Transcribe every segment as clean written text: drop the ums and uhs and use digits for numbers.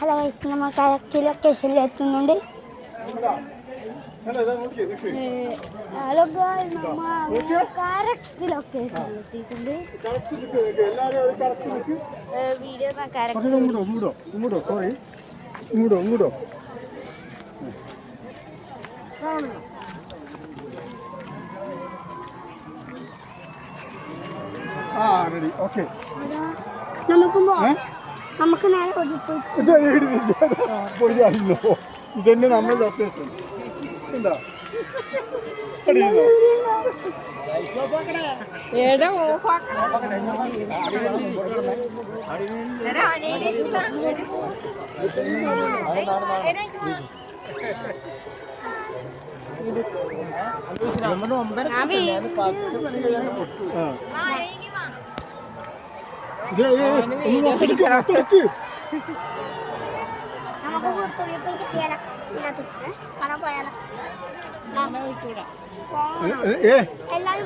Hello guys, നമ്മൾ correct ലൊക്കേഷനിൽ എത്തുന്നുണ്ട്. ഹലോ ഗൈസ്, നമ്മൾ കറക്റ്റ് ലൊക്കേഷനിൽ എത്തിയിട്ടുണ്ട്. വീഡിയോ നമുക്ക് നേരെ ഇതന്നെ നമ്മൾ ലൊക്കേഷൻ എന്താ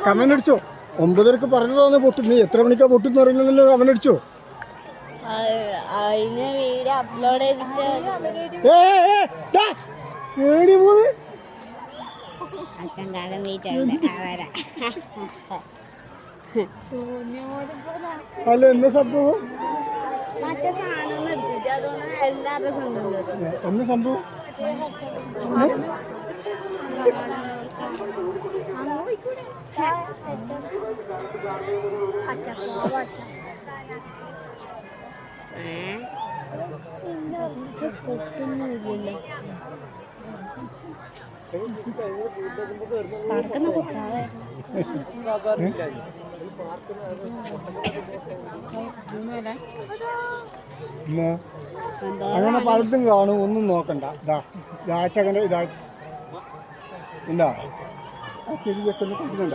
കമന്റ് അടിച്ചോ? 9:30 പറഞ്ഞതാണ് പൊട്ടു. നീ എത്ര മണിക്കാ പൊട്ടെന്ന് പറയുന്നല്ലോ? കമന്റ് അടിച്ചോ? വീഡിയോ അപ്ലോഡ് അല്ല, എന്താ സംഭവം? എന്താ സംഭവം? അങ്ങനെ പലതും കാണും, ഒന്നും നോക്കണ്ട. ഇതാച്ചങ്ങനെ ഇതാ എന്താ ചെടിയൊക്കെ ഒന്ന് കൊടുക്കണ്ട.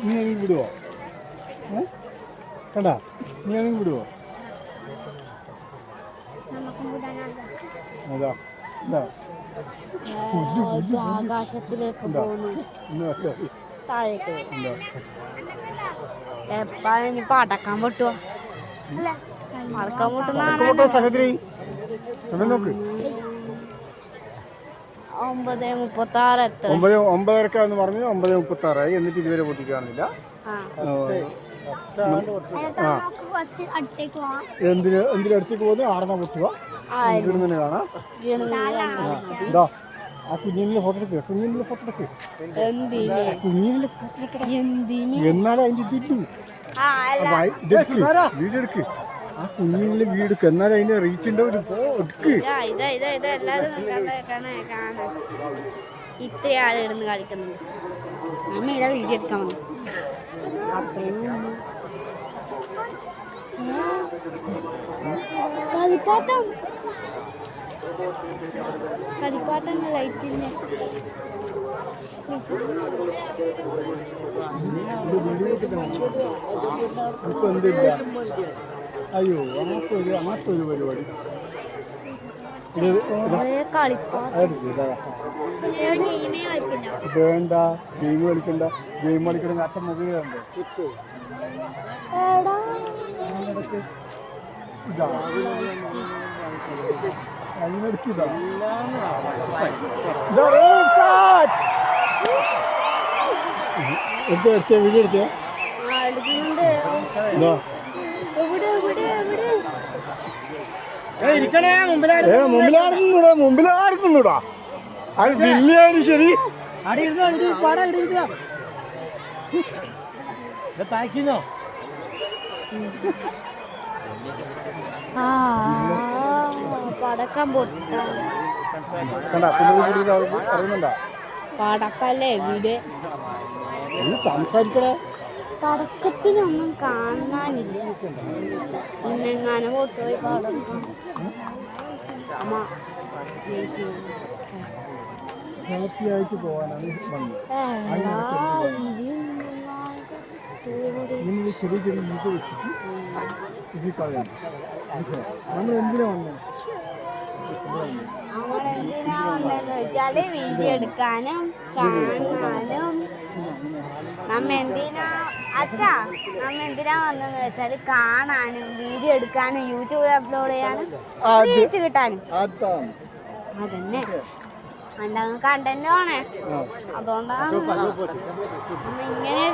നീ വിടുവോ? കണ്ട, നീ അങ്ങനെ വിടുവോ? അതാ എന്താ ആകാശത്തിലേക്ക് പോകുന്നു. താഴേക്ക് എപ്പാ പടക്കാൻ പറ്റുമോ? മറക്കാൻ പറ്റുന്ന സഹോദരി നോക്ക്. 9:36 എത്ര? 9:30 പറഞ്ഞു. 9:36 എന്നിട്ട് ഇതുവരെ പൊട്ടിക്കാണില്ല. എന്തിനടുത്തേക്ക് പോകുന്നത്? ആർന്നാ പൊട്ടുക. ഇവിടുന്ന് കാണാം. ഇതാ ആ കുഞ്ഞിന്റെ ഫോട്ടോ എടുക്കുക. കുഞ്ഞിന്റെ ഫോട്ടോ എടുക്കുക. എന്നാലും അതിന്റെ ഇതില്ലു വീഡിയോ എടുക്ക്. ആ കുഞ്ഞിന്റെ വീടെടുക്ക്. എന്നാലും അതിന്റെ റീച്ചിന്റെ ഒരു എടുക്ക്. ഇത്ര ആളിടുന്ന് കളിക്കുന്നുണ്ട്. അമ്മയുടെ വീഡിയോ എടുക്കാൻ വന്നു. കളിപ്പാട്ടം ലൈറ്റിന്റെ ഇപ്പൊ എന്തില്ല. അയ്യോ, അങ്ങനത്തെ ഒരു പരിപാടി വേണ്ട. ഗെയിം കളിക്കണ്ട. ഗെയിം കളിക്കണമെങ്കിൽ അച്ഛൻ മൊബൈലുണ്ട്. അതിനെടുക്കിതാ എടുത്തേ വീഡിയോ എടുത്തേ. മുമ്പിലായിരുന്നൂടാ. അത് ജില്ലയാണ് ശരി. പടക്കം അറിയുന്നുണ്ടോ? പടക്കല്ലേ വീട് സംസാരിക്കണേ. പടക്കത്തിനൊന്നും കാണാനില്ല. ഇന്നെങ്ങാനും കൊണ്ടുപോയി പടക്കം ഹാപ്പിയായിട്ട് പോകാനാണ് വന്നത്. ഇങ്ങനെ ചെറിയ ചെറിയ ഇത് വെച്ചിട്ട് ഇതിൽ കളയാം. നമ്മൾ എന്തിനാ വന്നത്? നമ്മളെന്തിനാ വന്നതെന്ന് വെച്ചാല് വീഡിയോ എടുക്കാനും കാണാനും. നമ്മ എന്തിനാ അച്ഛാ നമ്മ എന്തിനാ വന്നെന്ന് വെച്ചാൽ കാണാനും വീഡിയോ എടുക്കാനും യൂട്യൂബിൽ അപ്ലോഡ് ചെയ്യാനും റീച്ച് കിട്ടാനും അതന്നെ അല്ലാതെ കണ്ടന്റ് ആണേ അതുകൊണ്ടാണ് ഇങ്ങനെ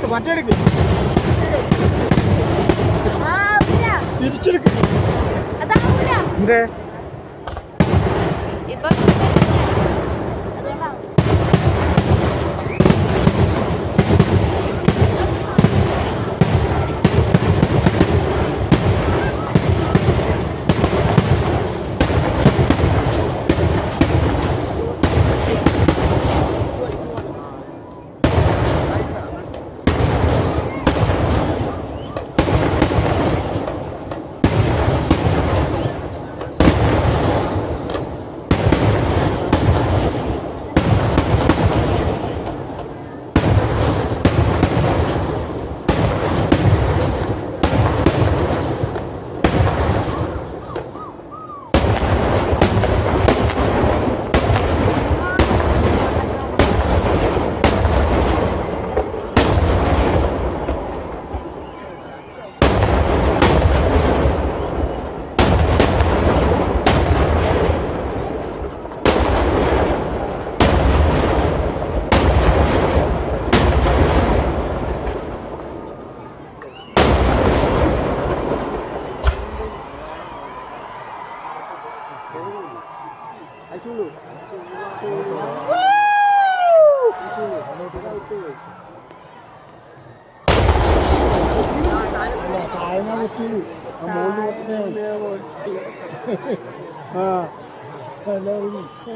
മറ്റേടുക്ക് തിരിച്ചെടുക്ക് എന്തേ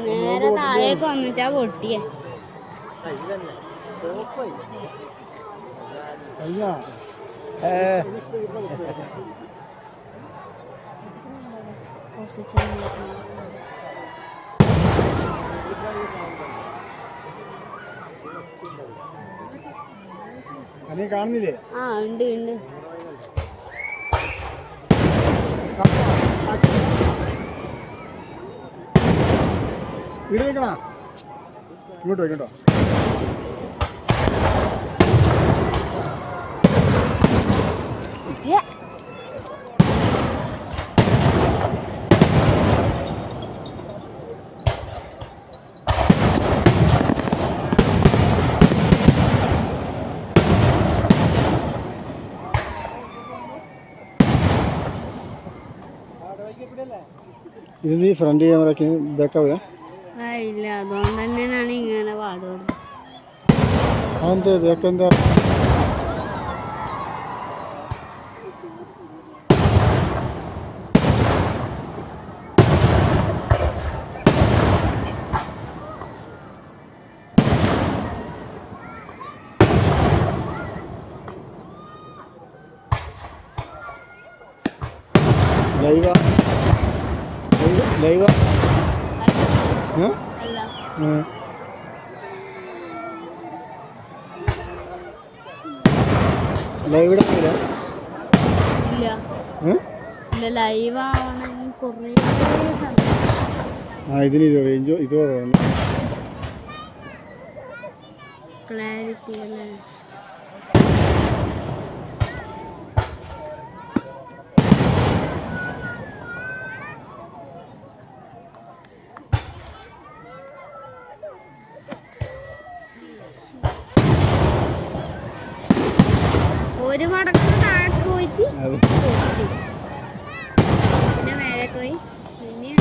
നേരെ താഴേക്ക് വന്നിട്ടാ പൊട്ടിയേ കാണുന്നില്ലേ? ആ ഉണ്ട് ഉണ്ട്. വീട് വെക്കണോ? ഇങ്ങോട്ട് വെക്കട്ടോ. ഇത് നീ ഫ്രണ്ട് ക്യാമറയ്ക്ക് ബാക്കാവുക? ഇല്ല, അതുകൊണ്ട് തന്നെയാണ് ഇങ്ങനെ പാടുന്നത്. അതെന്താ ബാക്കെന്താ? ലൈവാ ലൈവാ ലൈവ് ഇല്ല ലൈവ് ആവണമെങ്കിൽ കുറേ ഇതിന് റേഞ്ചോ ഇതോ ക്ലാരിറ്റി അല്ലേ. ഒരു മടക്ക് താഴേക്ക് പോയിട്ട് പിന്നെ മേലെ പോയി പിന്നെ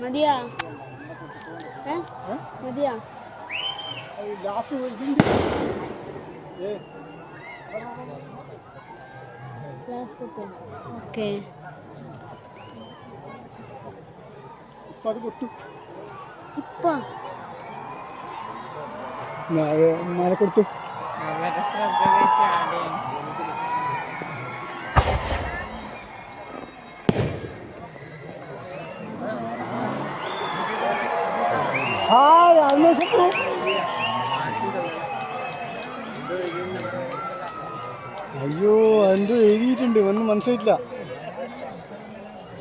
മതിയാ മതിയാ ലാസ്റ്റ് ഓക്കെ ഇപ്പം അത് പൊട്ടു ഇപ്പം നാളെ കൊടുത്തു അയ്യോ എന്തോ എഴുതിയിട്ടുണ്ട് ഒന്നും മനസ്സിലായിട്ടില്ല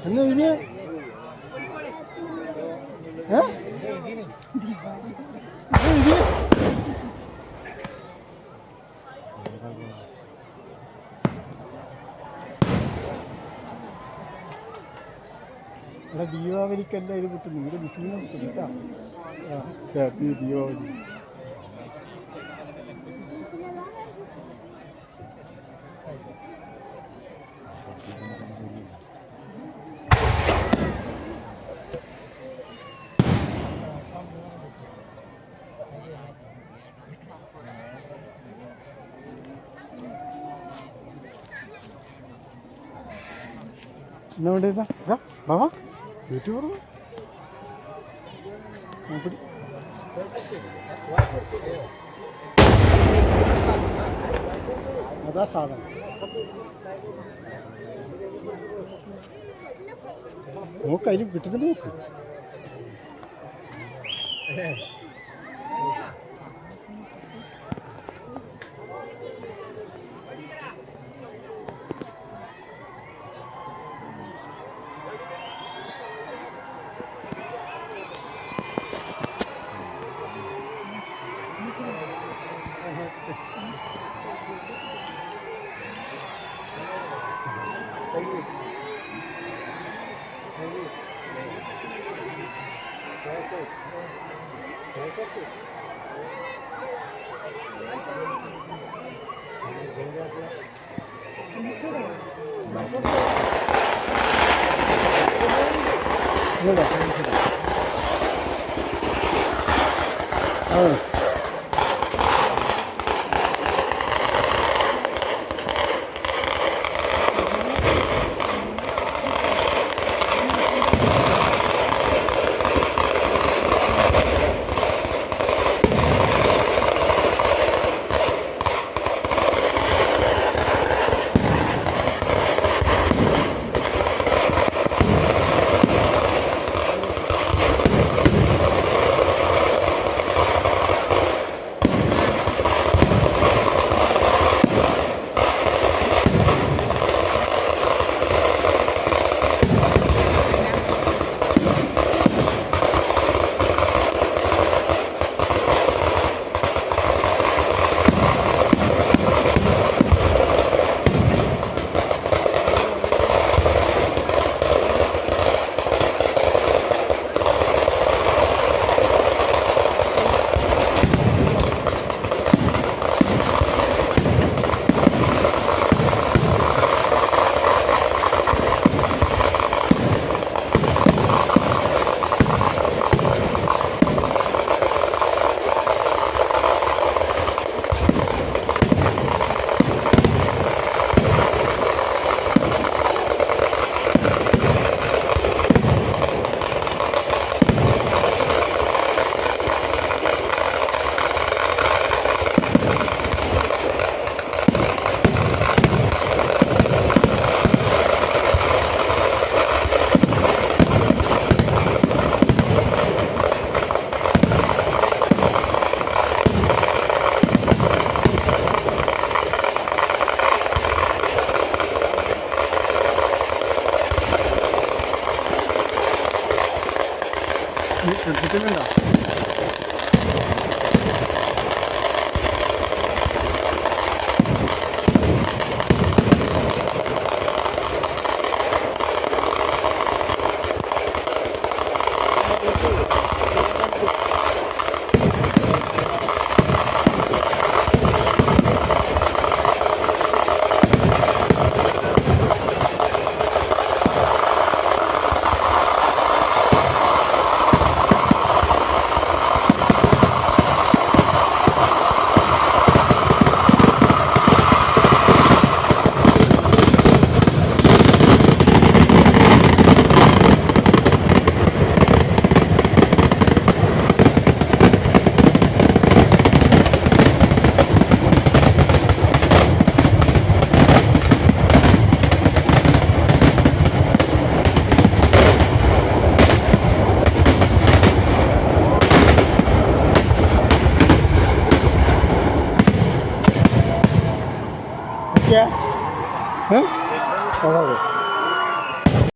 എന്ന് എഴുതിയ ഇവിടെ ദീപാവലിക്കല്ല ഇത് കിട്ടുന്നു ഇവിടെ വിഷുവിനെ കിട്ടുന്നില്ല ഹാപ്പി ദീപാവലി എന്നാ വേണ്ടിയിരുന്ന ബാബാ യൂട്യൂബർ അതാ സാധനം നോക്ക് അതിൽ കിട്ടുന്നില്ല നോക്ക് കിട്ടുന്നുണ്ടോ ഏ അതെ